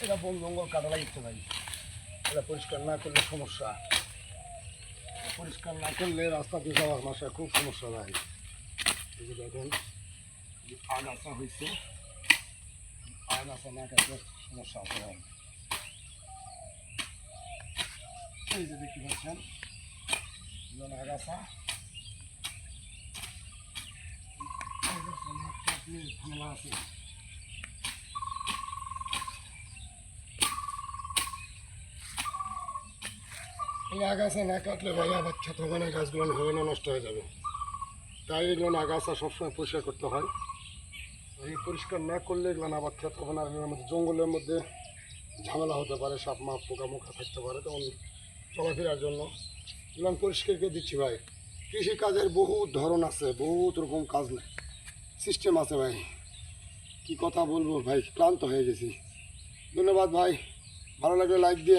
এটা বন জঙ্গল কাটা লাগছে ভাই। এটা পরিষ্কার না করলে সমস্যা, পরিষ্কার না করলে রাস্তা দিয়ে যাওয়ার মাসে খুব সমস্যা ভাই। এই যে দেখেন আগাছা হয়েছে, আগাছা না কাটলে সমস্যা আছে ভাই। এই যে দেখতে পাচ্ছেন আগাছা, ঝামেলা আছে। এই আগাছা না কাটলে ভাই আবার খেতে হবে না, গাছগুলো হবে না, নষ্ট হয়ে যাবে। তাই এগুলো আগাছা সবসময় পরিষ্কার করতে হয়। এই পরিষ্কার না করলে এগুলো আবার খেতে হবে না। এগুলোর মধ্যে জঙ্গলের মধ্যে ঝামেলা হতে পারে, সাপ মাপ পোকা মোকা থাকতে পারে, তখন চলাফেরার জন্য এগুলো পরিষ্কার করে দিচ্ছি ভাই। কৃষিকাজের বহুত ধরন আছে, বহুত রকম কাজ নেই, সিস্টেম আছে ভাই। কি কথা বলবো ভাই, ক্লান্ত হয়ে গেছি। ধন্যবাদ ভাই, ভালো লাগলে লাইক দিয়ে